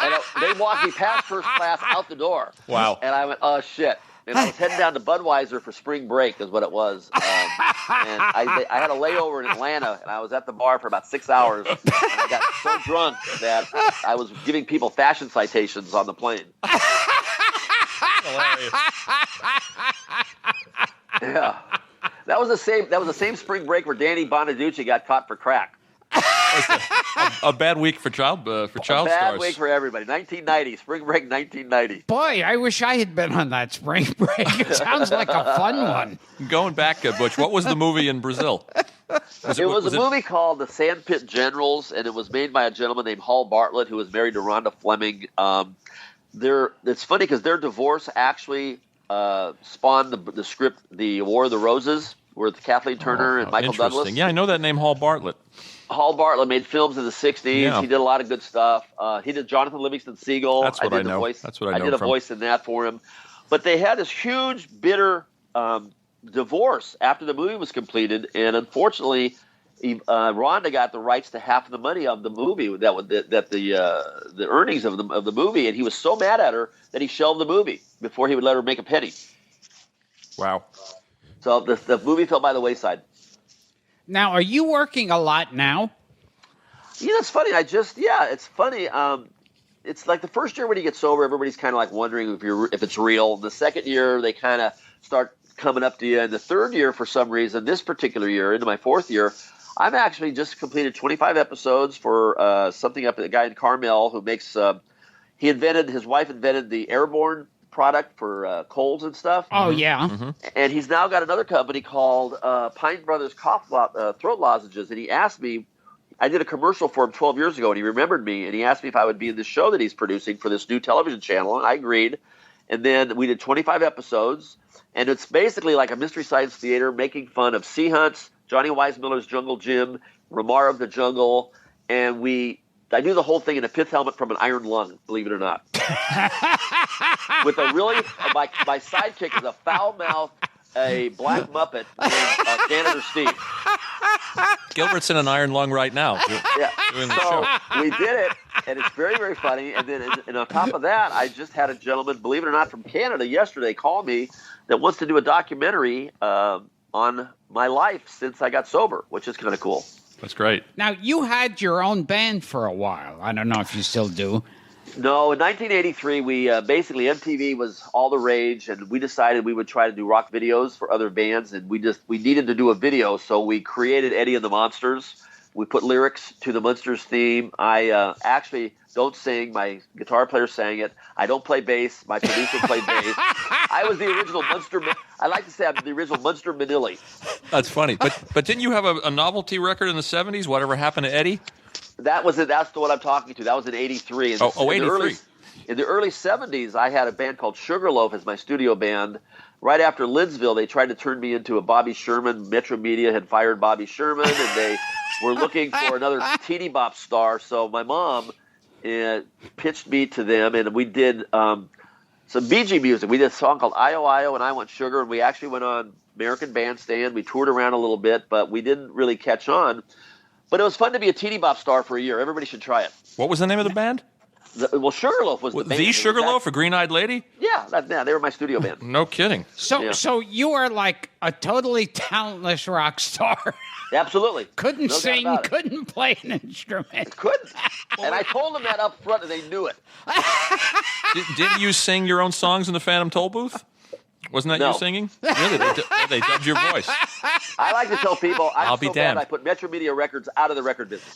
And they walked me past first class out the door. Wow. And I went, oh, shit. And I was heading down to Budweiser for spring break is what it was. And I had a layover in Atlanta, and I was at the bar for about 6 hours. And I got so drunk that I was giving people fashion citations on the plane. Hilarious. Yeah. That was the same spring break where Danny Bonaducci got caught for crack. A bad week for child stars. A bad week for everybody. 1990, spring break 1990. Boy, I wish I had been on that spring break. It sounds like a fun one. Going back, Butch, what was the movie in Brazil? Was a movie called The Sandpit Generals, and it was made by a gentleman named Hall Bartlett, who was married to Rhonda Fleming. It's funny because their divorce actually spawned the script, The War of the Roses, with Kathleen Turner and Michael Douglas. Yeah, I know that name, Hall Bartlett. Hall Bartlett made films in the 60s. Yeah. He did a lot of good stuff. He did Jonathan Livingston Seagull. That's what I know. That's what I know. I did a voice in that for him. But they had this huge, bitter divorce after the movie was completed, and unfortunately, Rhonda got the rights to half of the money of the movie, the earnings of the movie, and he was so mad at her that he shelved the movie before he would let her make a penny. Wow. So the movie fell by the wayside. Now, are you working a lot now? It's funny. It's funny. It's like the first year when you get sober, everybody's kind of like wondering if it's real. The second year, they kind of start coming up to you. And the third year, for some reason, this particular year, into my fourth year, I've actually just completed 25 episodes for something up at a guy in Carmel who makes. His wife invented the Airborne product for colds and stuff. Oh, yeah. Mm-hmm. And he's now got another company called Pine Brothers throat lozenges. And he asked me, I did a commercial for him 12 years ago, and he remembered me, and he asked me if I would be in the show that he's producing for this new television channel, and I agreed. And then we did 25 episodes, and it's basically like a Mystery Science Theater making fun of sea hunts, Johnny Weissmuller's Jungle Gym, Ramar of the Jungle, and I do the whole thing in a pith helmet from an iron lung, believe it or not. With a really, my sidekick is a foul-mouthed, a black Muppet named Janitor Steve. Gilbert's in an iron lung right now doing the show. We did it, and it's very, very funny. And then, and on top of that, I just had a gentleman, believe it or not, from Canada yesterday call me that wants to do a documentary on my life since I got sober, which is kind of cool. That's great. Now, you had your own band for a while. I don't know if you still do. No, in 1983, we basically MTV was all the rage, and we decided we would try to do rock videos for other bands, and we needed to do a video, so we created Eddie and the Monsters. We put lyrics to the Monsters theme. I actually don't sing. My guitar player sang it. I don't play bass. My producer played bass. I was the original Munster. I like to say I'm the original Munster Manilli. That's funny. But didn't you have a novelty record in the 70s? Whatever happened to Eddie? That was it. That's the one I'm talking to. That was in '83. 83. In the early '70s, I had a band called Sugarloaf as my studio band. Right after Lidsville, they tried to turn me into a Bobby Sherman. Metro Media had fired Bobby Sherman, and they were looking for another teeny bop star. So my mom pitched me to them, and we did some Bee Gee music. We did a song called "Io Io" and "I Want Sugar," and we actually went on American Bandstand. We toured around a little bit, but we didn't really catch on. But it was fun to be a teeny bop star for a year. Everybody should try it. What was the name of the band? Sugarloaf was the band. The Sugarloaf, a Green-Eyed Lady? Yeah, they were my studio band. No kidding. So you are like a totally talentless rock star. Absolutely. Couldn't No sing, doubt about it. couldn't play an instrument. Couldn't. And I told them that up front, and they knew it. Didn't you sing your own songs in the Phantom Toll booth? Wasn't that No. you singing? Really? They dubbed your voice. I like to tell people I'll be so damned. bad I put Metro Media Records out of the record business.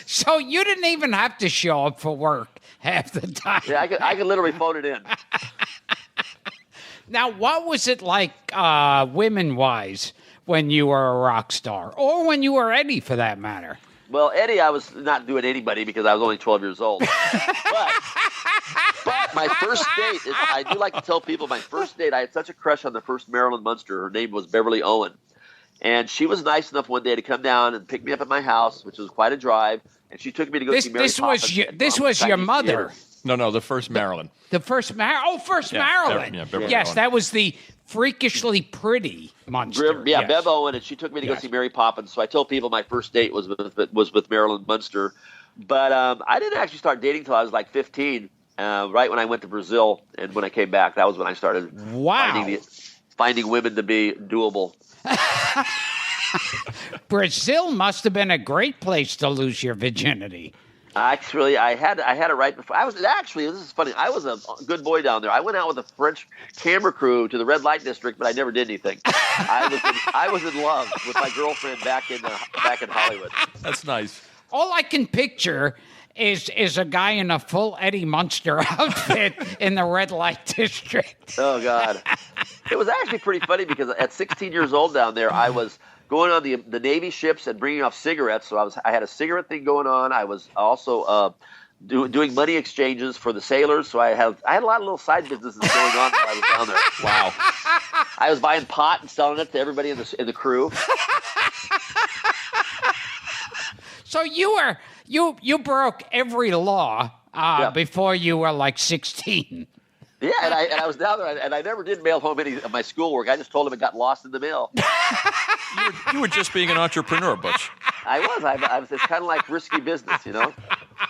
So you didn't even have to show up for work half the time. Yeah, I could literally phone it in. Now, what was it like women-wise when you were a rock star? Or when you were Eddie, for that matter? Well, Eddie, I was not doing anybody because I was only 12 years old. But my first date, I do like to tell people my first date, I had such a crush on the first Marilyn Munster. Her name was Beverly Owen. And she was nice enough one day to come down and pick me up at my house, which was quite a drive. And she took me to go see Mary Poppins. This was your mother. No, the first Marilyn. The first Marilyn. Beverly Yes, Owen. that was the freakishly pretty monster. Yeah, Bev Owen, and she took me to go see Mary Poppins. So I tell people my first date was with Marilyn Munster. But I didn't actually start dating until I was like 15, right when I went to Brazil. And when I came back, that was when I started finding women to be doable. Brazil must have been a great place to lose your virginity. Actually, I had it right before. This is funny. I was a good boy down there. I went out with a French camera crew to the red light district, but I never did anything. I was in love with my girlfriend back in Hollywood. That's nice. All I can picture is a guy in a full Eddie Munster outfit in the red light district. Oh God, it was actually pretty funny because at 16 years old down there, I was going on the Navy ships and bringing off cigarettes. So I had a cigarette thing going on. I was also doing money exchanges for the sailors. So I had a lot of little side businesses going on while I was down there. Wow. I was buying pot and selling it to everybody in the crew. So you broke every law before you were like 16. Yeah, and I was down there, and I never did mail home any of my schoolwork. I just told them it got lost in the mail. You were just being an entrepreneur, Butch. I was. It's kind of like risky business, you know.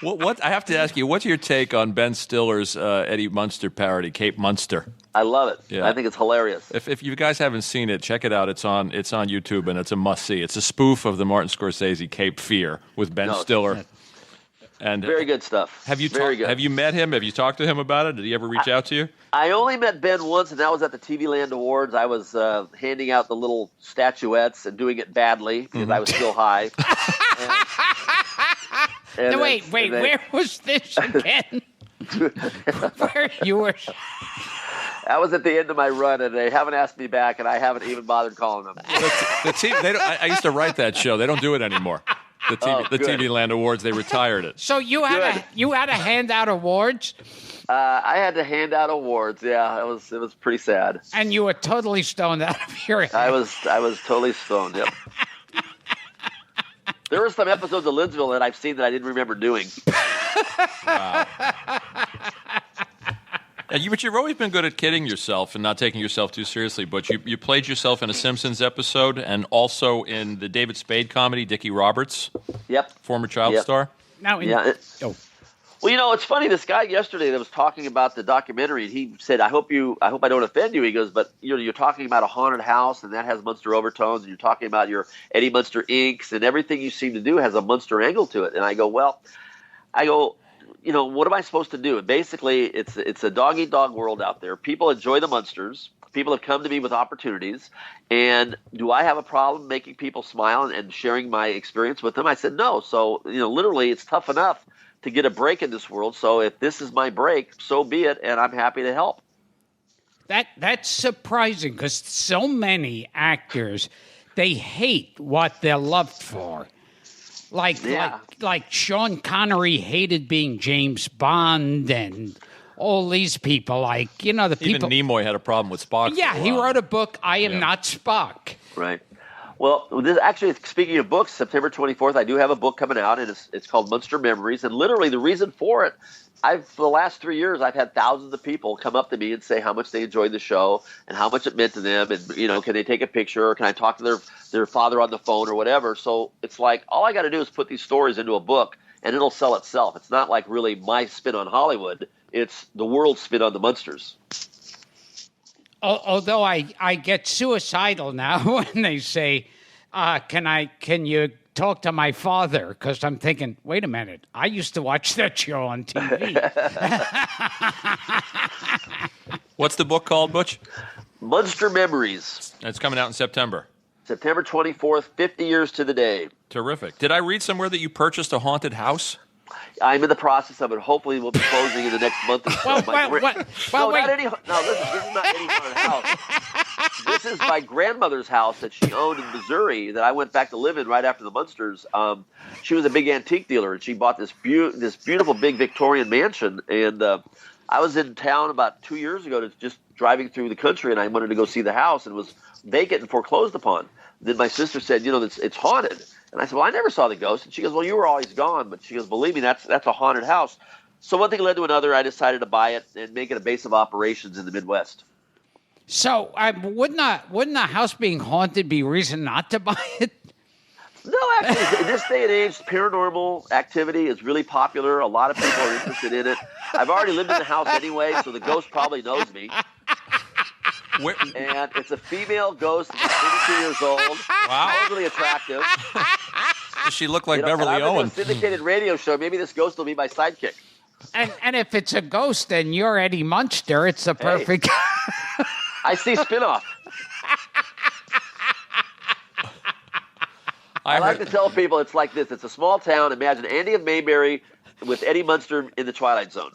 What I have to ask you, what's your take on Ben Stiller's Eddie Munster parody, Cape Munster? I love it. Yeah. I think it's hilarious. If you guys haven't seen it, check it out. It's on YouTube, and it's a must-see. It's a spoof of the Martin Scorsese Cape Fear with Ben Stiller. And very good stuff. Have you met him? Have you talked to him about it? Did he ever reach out to you? I only met Ben once, and that was at the TV Land Awards. I was handing out the little statuettes and doing it badly because I was still high. No, wait, where was this again? Where you were? That was at the end of my run, and they haven't asked me back, and I haven't even bothered calling them. The team, I used to write that show. They don't do it anymore. The TV Land Awards, they retired it. So you had to hand out awards? I had to hand out awards. Yeah, it was pretty sad. And you were totally stoned out of your head. I was totally stoned. Yep. There were some episodes of Lidsville that I've seen that I didn't remember doing. Wow. But you've always been good at kidding yourself and not taking yourself too seriously. But you played yourself in a Simpsons episode and also in the David Spade comedy, Dickie Roberts. Yep. Former child star. Now, Well, it's funny. This guy yesterday that was talking about the documentary, and he said, I hope I don't offend you. He goes, but you're talking about a haunted house, and that has Munster overtones, and you're talking about your Eddie Munster inks, and everything you seem to do has a Munster angle to it. And I go, what am I supposed to do? And basically, it's a dog-eat-dog world out there. People enjoy the Munsters. People have come to me with opportunities. And do I have a problem making people smile and sharing my experience with them? I said, no. So, literally, it's tough enough to get a break in this world. So if this is my break, so be it, and I'm happy to help. That's surprising because so many actors, they hate what they're loved for. Like Sean Connery hated being James Bond, and all these people, the Even people. Even Nimoy had a problem with Spock. Yeah, he wrote a book, I Am Not Spock. Right. Well, speaking of books, September 24th, I do have a book coming out, and it's called Munster Memories. And literally, the reason for it, for the last 3 years, I've had thousands of people come up to me and say how much they enjoyed the show and how much it meant to them. And, can they take a picture or can I talk to their father on the phone or whatever? So it's like all I got to do is put these stories into a book, and it'll sell itself. It's not like really my spin on Hollywood. It's the world's spin on the Munsters. Although I get suicidal now when they say, can you talk to my father? Because I'm thinking, wait a minute, I used to watch that show on TV. What's the book called, Butch? Munster Memories. It's coming out in September. September 24th, 50 years to the day. Terrific. Did I read somewhere that you purchased a haunted house? I'm in the process of it. Hopefully, we'll be closing in the next month or so. Wait. Listen, this is not any haunted house. This is my grandmother's house that she owned in Missouri that I went back to live in right after the Munsters. She was a big antique dealer, and she bought this beautiful big Victorian mansion. And I was in town about 2 years ago, just driving through the country, and I wanted to go see the house, and it was vacant and foreclosed upon. Then my sister said, it's haunted. And I said, well, I never saw the ghost. And she goes, well, you were always gone. But she goes, believe me, that's a haunted house. So one thing led to another. I decided to buy it and make it a base of operations in the Midwest. So wouldn't a house being haunted be reason not to buy it? No, actually, in this day and age, paranormal activity is really popular. A lot of people are interested in it. I've already lived in the house anyway, so the ghost probably knows me. And it's a female ghost, 32 years old. Wow. Totally attractive. Does she look like Beverly I'm Owen? in a syndicated radio show. Maybe this ghost will be my sidekick. And if it's a ghost and you're Eddie Munster, it's a perfect. I see spinoff. I like to tell people it's like this. It's a small town. Imagine Andy of Mayberry with Eddie Munster in the Twilight Zone.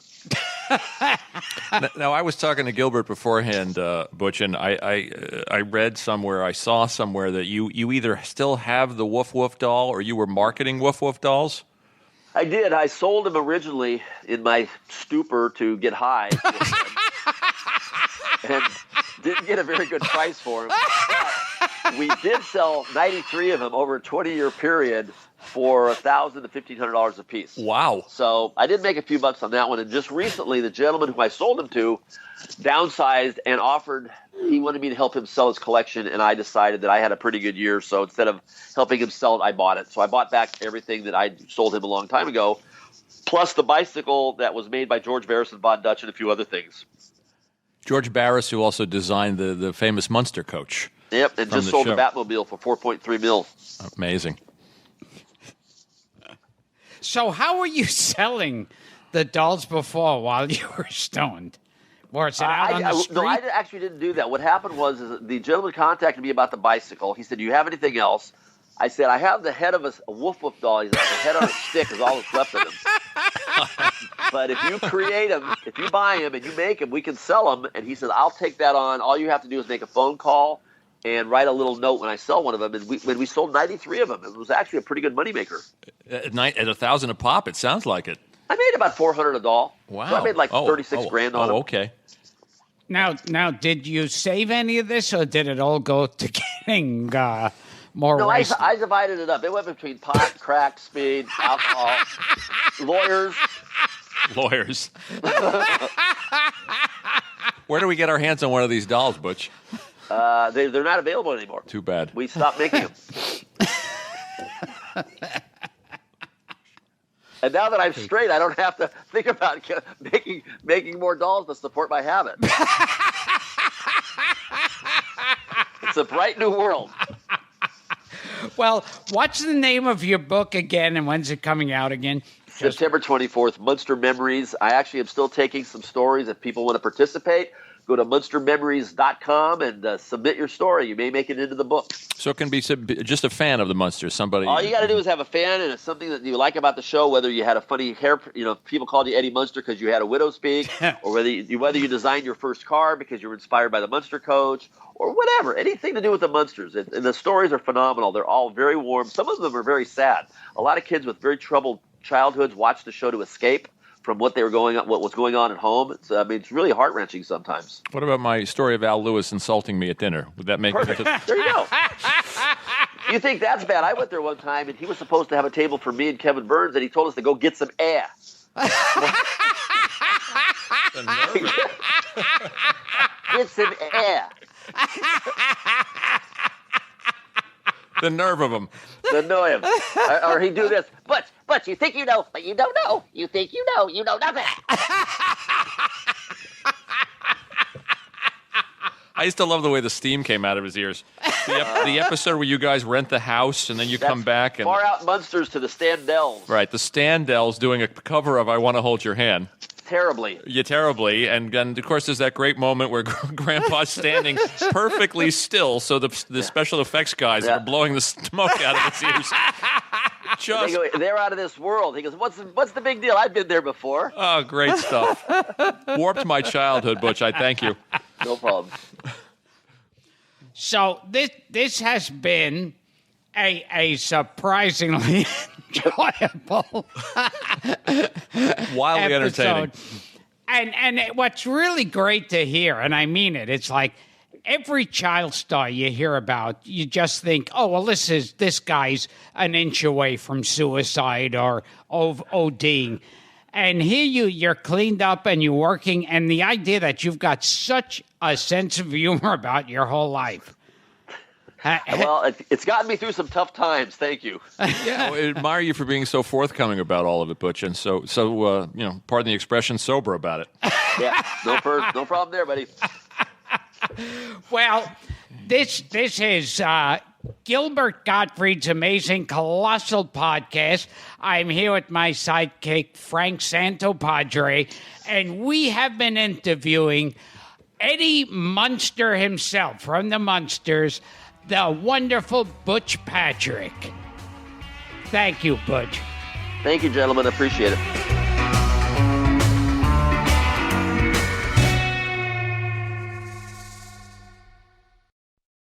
Now, I was talking to Gilbert beforehand, Butch, and I read somewhere, I saw somewhere that you either still have the Woof Woof doll or you were marketing Woof Woof dolls. I did. I sold him originally in my stupor to get high. And didn't get a very good price for him. But we did sell 93 of them over a 20-year period for $1,000 to $1,500 a piece. Wow. So I did make a few bucks on that one. And just recently, the gentleman who I sold them to downsized and he wanted me to help him sell his collection, and I decided that I had a pretty good year. So instead of helping him sell it, I bought it. So I bought back everything that I sold him a long time ago, plus the bicycle that was made by George Barris and Von Dutch and a few other things. George Barris, who also designed the famous Munster coach. Yep, and just sold the Batmobile for $4.3 million. Amazing. So how were you selling the dolls before while you were stoned? Was it out on the street? No, I actually didn't do that. What happened was the gentleman contacted me about the bicycle. He said, do you have anything else? I said, I have the head of a Woof Woof doll. He's like, the head on a stick is all that's left of him. But if you create him, if you buy him and you make him, we can sell him. And he said, I'll take that on. All you have to do is make a phone call and write a little note when I sell one of them. And when we sold 93 of them, it was actually a pretty good moneymaker. At $1,000 a pop, it sounds like it. I made about $400 a doll. Wow. So I made like 36 grand on them. Oh, okay. Now, did you save any of this, or did it all go to getting more? No, I divided it up. It went between pot, crack, speed, alcohol, lawyers. Where do we get our hands on one of these dolls, Butch? They're not available anymore. Too bad. We stopped making them. And now that I'm straight, I don't have to think about making more dolls to support my habit. It's a bright new world. Well, what's the name of your book again, and when's it coming out again? September 24th, Munster Memories. I actually am still taking some stories. If people want to participate, go to munstermemories.com and submit your story. You may make it into the book. So it can be just a fan of the Munsters, somebody. All you got to do is have a fan, and it's something that you like about the show, whether you had a funny hair, people called you Eddie Munster because you had a widow's peak, or whether you designed your first car because you were inspired by the Munster coach, or whatever, anything to do with the Munsters. And the stories are phenomenal. They're all very warm. Some of them are very sad. A lot of kids with very troubled childhoods watch the show to escape from what was going on at home. It's really heart-wrenching sometimes. What about my story of Al Lewis insulting me at dinner? Would that make Perfect. There you go. You think that's bad? I went there one time, and he was supposed to have a table for me and Kevin Burns, and he told us to go get some air. Get some air. The nerve of him. The nerve. Or he'd do this. Butch, you think you know, but you don't know. You think you know nothing. I used to love the way the steam came out of his ears. The episode where you guys rent the house and then you come back. And far out Munsters to the Standells. Right, the Standells doing a cover of I Want to Hold Your Hand. Terribly. Yeah, terribly. And of course, there's that great moment where Grandpa's standing perfectly still, so the special effects guys are blowing the smoke out of his ears. They're out of this world. He goes, what's the big deal? I've been there before. Oh, great stuff. Warped my childhood, Butch. I thank you. No problem. So this has been a surprisingly enjoyable wildly episode. Entertaining. And what's really great to hear, and I mean it, it's like every child star you hear about, you just think, oh, well, this guy's an inch away from suicide or ODing. And here you're cleaned up and you're working, and the idea that you've got such a sense of humor about your whole life. Well, it's gotten me through some tough times. Thank you. Yeah, I admire you for being so forthcoming about all of it, Butch, and so pardon the expression, sober about it. Yeah, no problem there, buddy. Well, this is Gilbert Gottfried's amazing Colossal podcast. I'm here with my sidekick, Frank Santopadre, and we have been interviewing Eddie Munster himself from the Munsters, the wonderful Butch Patrick. Thank you, Butch. Thank you, gentlemen. Appreciate it.